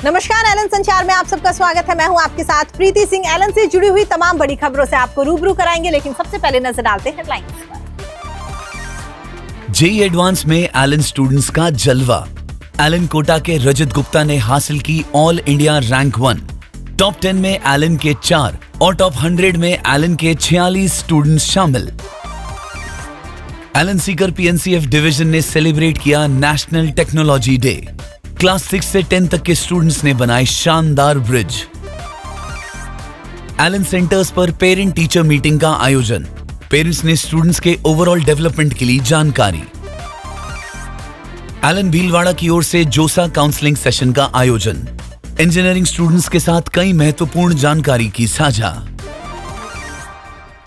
नमस्कार, एलन संचार में आप सबका स्वागत है। मैं हूं आपके साथ प्रीति सिंह। एलन से जुड़ी हुई तमाम बड़ी खबरों से आपको रूबरू कराएंगे, लेकिन सबसे पहले नजर डालते हैं हेडलाइंस पर। जेईई एडवांस में एलन स्टूडेंट्स का जलवा। एलन कोटा के रजत गुप्ता ने हासिल की ऑल इंडिया रैंक 1। टॉप 10 में एलन के 4 और टॉप 100 में एलन के 46 स्टूडेंट्स शामिल। एलन सीकर पीएनसीएफ डिवीजन ने सेलिब्रेट किया नेशनल टेक्नोलॉजी डे। क्लास 6 से 10 तक के स्टूडेंट्स ने बनाए शानदार ब्रिज। एलन सेंटर्स पर पेरेंट टीचर मीटिंग का आयोजन। पेरेंट्स ने स्टूडेंट्स के ओवरऑल डेवलपमेंट के लिए जानकारी। एलन भीलवाड़ा की ओर से जोसा काउंसलिंग सेशन का आयोजन। इंजीनियरिंग स्टूडेंट्स के साथ कई महत्वपूर्ण जानकारी की साझा।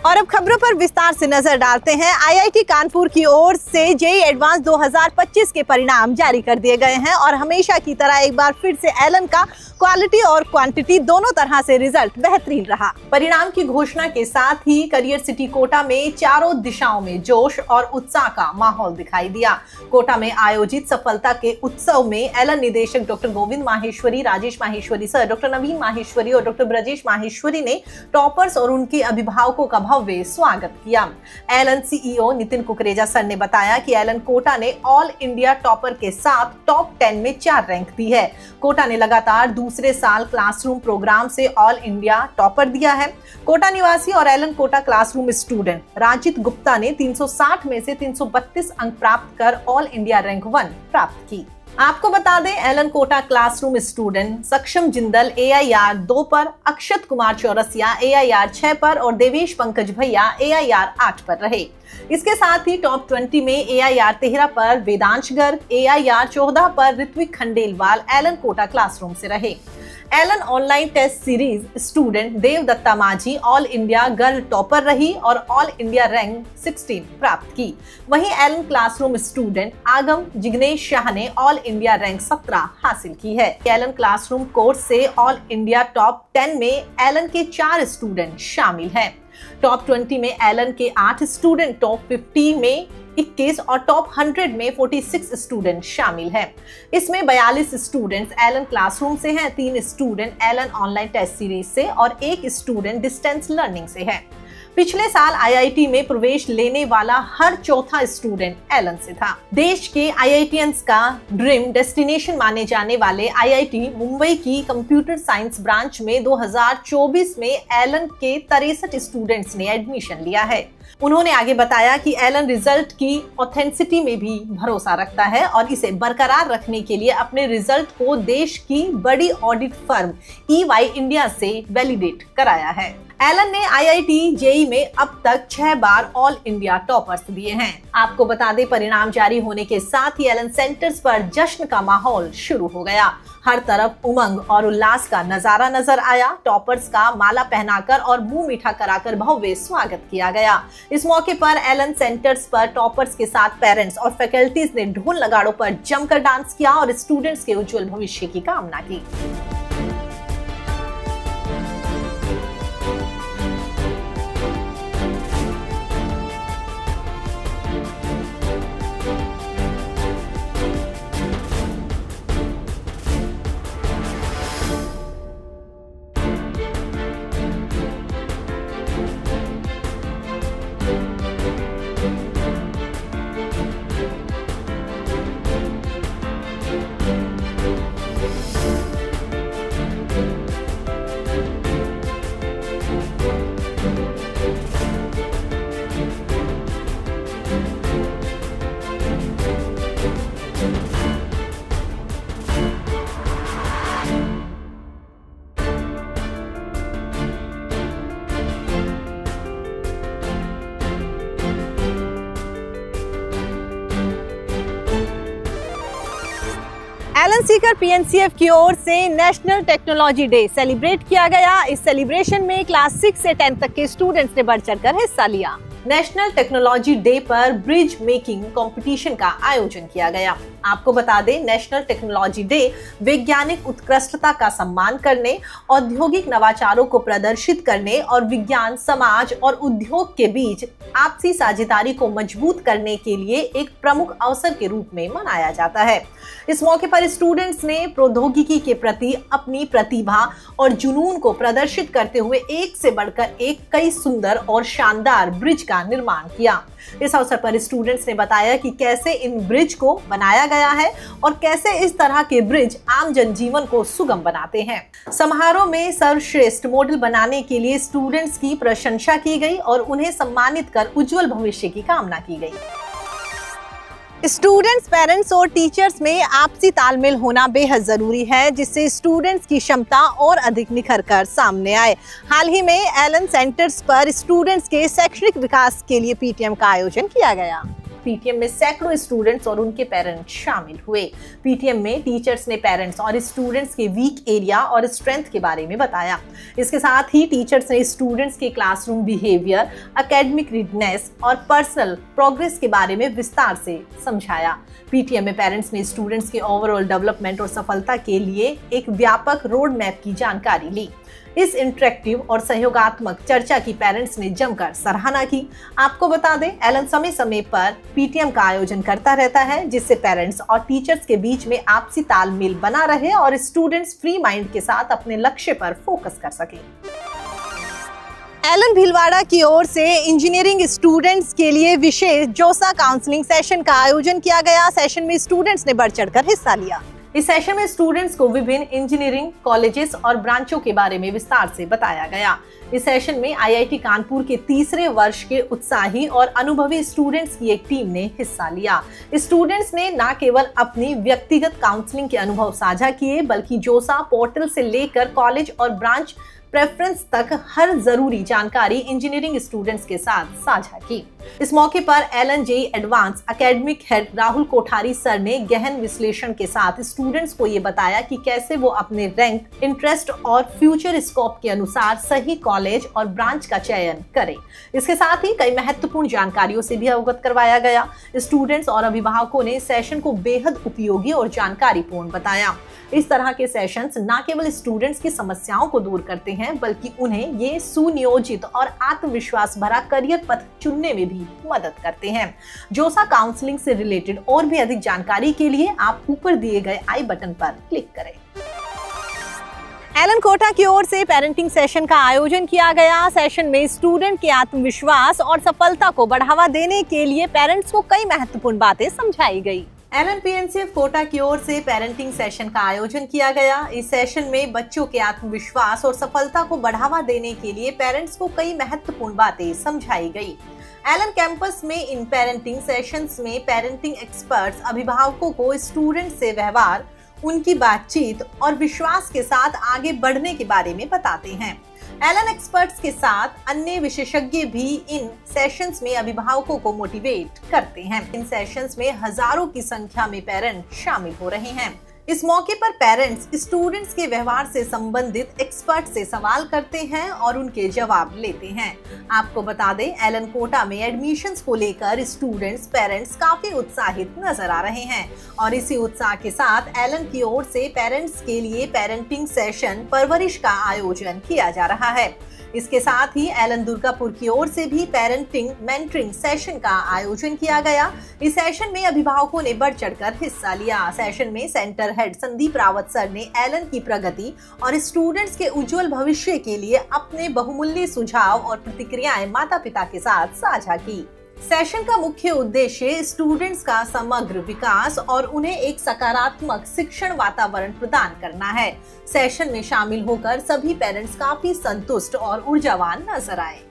और अब खबरों पर विस्तार से नजर डालते हैं। आईआईटी कानपुर की ओर से जेईई एडवांस 2025 के परिणाम जारी कर दिए गए हैं और हमेशा की तरह एक बार फिर से एलन का क्वालिटी और क्वांटिटी दोनों तरह से रिजल्ट बेहतरीन रहा। परिणाम की घोषणा के साथ ही करियर सिटी कोटा में चारों दिशाओं में जोश और उत्साह का माहौल दिखाई दिया। कोटा में आयोजित सफलता के उत्सव में एलन निदेशक doctor Govind Maheshwari, Rajesh Maheshwari sir, doctor Naveen Maheshwari और डॉक्टर ब्रजेश माहेश्वरी ने टॉपर्स और उनके अभिभावकों का भव्य स्वागत किया। Allen CEO Nitin Kukreja sir ने बताया कि एलन कोटा ने ऑल इंडिया टॉपर के साथ टॉप 10 में 4 रैंक दी है। कोटा ने लगातार दूसरे साल क्लासरूम प्रोग्राम से ऑल इंडिया टॉपर दिया है। कोटा निवासी और Allen Kota classroom student Rajit Gupta ने 360 में से 332 अंक प्राप्त कर ऑल इंडिया रैंक 1 प्राप्त की। आपको बता दें, एलन कोटा क्लासरूम स्टूडेंट सक्षम जिंदल AIR 2 पर, अक्षत कुमार चौरसिया AIR 6 पर और देवेश पंकज भैया AIR 8 पर रहे। इसके साथ ही टॉप 20 में AIR 13 पर वेदांश गर्ग, AIR 14 पर ऋत्विक खंडेलवाल एलन कोटा क्लासरूम से रहे। Allen online test series student Devdatta Majhi all India girl topper रही और ऑल इंडिया रैंक 16 प्राप्त की। वहीं एलन क्लासरूम स्टूडेंट आगम जिग्नेश शाह ने ऑल इंडिया रैंक 17 हासिल की है। एलन क्लासरूम कोर्स से ऑल इंडिया टॉप 10 में एलन के 4 स्टूडेंट शामिल हैं। टॉप 20 में एलन के 8 स्टूडेंट, टॉप 50 में 21 और टॉप 100 में 46 स्टूडेंट शामिल हैं। इसमें 42 स्टूडेंट्स एलन क्लासरूम से हैं, 3 student Allen online test series से और 1 स्टूडेंट डिस्टेंस लर्निंग से है। पिछले साल आईआईटी में प्रवेश लेने वाला हर चौथा स्टूडेंट एलन से था। देश के आईआईटीएंस का ड्रीम डेस्टिनेशन माने जाने वाले आईआईटी मुंबई की कंप्यूटर साइंस ब्रांच में 2024 में एलन के 63 स्टूडेंट्स ने एडमिशन लिया है। उन्होंने आगे बताया कि एलन रिजल्ट की ऑथेंटिसिटी में भी भरोसा रखता है और इसे बरकरार रखने के लिए अपने रिजल्ट को देश की बड़ी ऑडिट फर्म EY इंडिया से वैलिडेट कराया है। एलन ने आईआईटी जेईई में अब तक 6 बार ऑल इंडिया टॉपर्स दिए हैं। आपको बता दें, परिणाम जारी होने के साथ ही एलन सेंटर्स पर जश्न का माहौल शुरू हो गया। हर तरफ उमंग और उल्लास का नजारा नजर आया। टॉपर्स का माला पहनाकर और मुंह मीठा कराकर भव्य स्वागत किया गया। इस मौके पर एलन सेंटर्स पर टॉपर्स के साथ पेरेंट्स और फैकल्टीज ने ढोल नगाड़ों पर जमकर डांस किया और स्टूडेंट्स के उज्जवल भविष्य की कामना की। एलन सीकर पीएनसीएफ की ओर से नेशनल टेक्नोलॉजी डे सेलिब्रेट किया गया। इस सेलिब्रेशन में क्लास 6 से 10 तक के स्टूडेंट्स ने बढ़ चढ़कर हिस्सा लिया। नेशनल टेक्नोलॉजी डे पर ब्रिज मेकिंग कंपटीशन का आयोजन किया गया। आपको बता दें, नेशनल टेक्नोलॉजी डे वैज्ञानिक उत्कृष्टता का सम्मान करने, औद्योगिक नवाचारों को प्रदर्शित करने और विज्ञान, समाज और उद्योग के बीच आपसी साझेदारी को मजबूत करने के लिए एक प्रमुख अवसर के रूप में मनाया जाता है। इस मौके पर स्टूडेंट्स ने प्रौद्योगिकी के प्रति अपनी प्रतिभा और जुनून को प्रदर्शित करते हुए एक से बढ़कर एक कई सुंदर और शानदार ब्रिज का निर्माण किया। इस अवसर पर स्टूडेंट्स ने बताया कि कैसे इन ब्रिज को बनाया गया है और कैसे इस तरह के ब्रिज आम जनजीवन को सुगम बनाते हैं। समारोह में सर्वश्रेष्ठ मॉडल बनाने के लिए स्टूडेंट्स की प्रशंसा की गई और उन्हें सम्मानित कर उज्जवल भविष्य की कामना की गई। स्टूडेंट्स, पेरेंट्स और टीचर्स में आपसी तालमेल होना बेहद जरूरी है, जिससे स्टूडेंट्स की क्षमता और अधिक निखर कर सामने आए। हाल ही में एलन सेंटर्स पर स्टूडेंट्स के शैक्षणिक विकास के लिए पीटीएम का आयोजन किया गया। पीटीएम में सैकड़ों स्टूडेंट्स और उनके पेरेंट्स शामिल हुए। पीटीएम में टीचर्स ने पेरेंट्स और स्टूडेंट्स के वीक एरिया और स्ट्रेंथ के बारे में बताया। इसके साथ ही टीचर्स ने स्टूडेंट्स के क्लासरूम बिहेवियर, एकेडमिक रीडनेस और पर्सनल प्रोग्रेस के बारे में विस्तार से समझाया। पीटीएम में पेरेंट्स ने स्टूडेंट्स के ओवरऑल डेवलपमेंट और सफलता के लिए एक व्यापक रोड मैप की जानकारी ली। इस इंटरेक्टिव और सहयोगात्मक चर्चा की पेरेंट्स ने जमकर सराहना की। आपको बता दें, एलन समय समय पर पीटीएम का आयोजन करता रहता है, जिससे पेरेंट्स और टीचर्स के बीच में आपसी तालमेल बना रहे और स्टूडेंट्स फ्री माइंड के साथ अपने लक्ष्य पर फोकस कर सके। एलन भीलवाड़ा की ओर से इंजीनियरिंग स्टूडेंट्स के लिए विशेष जोसा काउंसलिंग सेशन का आयोजन किया गया। सेशन में स्टूडेंट्स ने बढ़ चढ़कर हिस्सा लिया। इस सेशन में स्टूडेंट्स को विभिन्न इंजीनियरिंग कॉलेजेस और ब्रांचों के बारे में विस्तार से बताया गया। इस सेशन में आईआईटी कानपुर के तीसरे वर्ष के उत्साही और अनुभवी स्टूडेंट्स की एक टीम ने हिस्सा लिया। स्टूडेंट्स ने न केवल अपनी व्यक्तिगत काउंसलिंग के अनुभव साझा किए, बल्कि जोसा पोर्टल से लेकर कॉलेज और ब्रांच प्रेफरेंस तक हर जरूरी जानकारी इंजीनियरिंग स्टूडेंट्स के साथ साझा की। इस मौके पर Allen JEE advance academic head Rahul Kothari sir ने गहन विश्लेषण के साथ स्टूडेंट्स को ये बताया कि कैसे वो अपने रैंक, इंटरेस्ट और फ्यूचर स्कोप के अनुसार सही कॉलेज और ब्रांच का चयन करें। इसके साथ ही कई महत्वपूर्ण जानकारियों से भी अवगत करवाया गया। स्टूडेंट्स और अभिभावकों ने सेशन को बेहद उपयोगी और जानकारीपूर्ण बताया। इस तरह के सेशंस न केवल स्टूडेंट्स की समस्याओं को दूर करते हैं, बल्कि उन्हें ये सुनियोजित और आत्मविश्वास भरा करियर पथ चुनने में भी मदद करते हैं। जोसा काउंसलिंग से रिलेटेड और भी अधिक जानकारी के लिए आप ऊपर दिए गए आई बटन पर क्लिक करें। एलन कोटा की ओर से पेरेंटिंग सेशन का आयोजन किया गया। सेशन में स्टूडेंट के आत्मविश्वास और सफलता को बढ़ावा देने के लिए पेरेंट्स को कई महत्वपूर्ण बातें समझाई गई। एलन पीएनसीएफ कोटा की ओर से पेरेंटिंग सेशन का आयोजन किया गया। इस सेशन में बच्चों के आत्मविश्वास और सफलता को बढ़ावा देने के लिए पेरेंट्स को कई महत्वपूर्ण बातें समझाई गई। एलन कैंपस में इन पेरेंटिंग सेशंस में पेरेंटिंग एक्सपर्ट्स अभिभावकों को स्टूडेंट से व्यवहार, उनकी बातचीत और विश्वास के साथ आगे बढ़ने के बारे में बताते हैं। एलन एक्सपर्ट्स के साथ अन्य विशेषज्ञ भी इन सेशंस में अभिभावकों को मोटिवेट करते हैं। इन सेशंस में हजारों की संख्या में पेरेंट शामिल हो रहे हैं। इस मौके पर पेरेंट्स स्टूडेंट्स के व्यवहार से संबंधित एक्सपर्ट से सवाल करते हैं और उनके जवाब लेते हैं। आपको बता दें, एलन कोटा में एडमिशंस को लेकर स्टूडेंट्स, पेरेंट्स काफी उत्साहित नजर आ रहे हैं और इसी उत्साह के साथ एलन की ओर से पेरेंट्स के लिए पेरेंटिंग सेशन परवरिश का आयोजन किया जा रहा है। इसके साथ ही एलन दुर्गापुर की ओर से भी पेरेंटिंग मेंटरिंग सेशन का आयोजन किया गया। इस सेशन में अभिभावकों ने बढ़ चढ़कर हिस्सा लिया। सेशन में centre head Sandeep Rawat sir ने एलन की प्रगति और स्टूडेंट्स के उज्जवल भविष्य के लिए अपने बहुमूल्य सुझाव और प्रतिक्रियाएं माता पिता के साथ साझा की। सेशन का मुख्य उद्देश्य स्टूडेंट्स का समग्र विकास और उन्हें एक सकारात्मक शिक्षण वातावरण प्रदान करना है। सेशन में शामिल होकर सभी पेरेंट्स काफी संतुष्ट और ऊर्जावान नजर आए।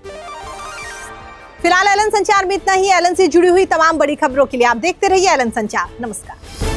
फिलहाल एलन संचार में इतना ही। एलन से जुड़ी हुई तमाम बड़ी खबरों के लिए आप देखते रहिए एलन संचार। नमस्कार।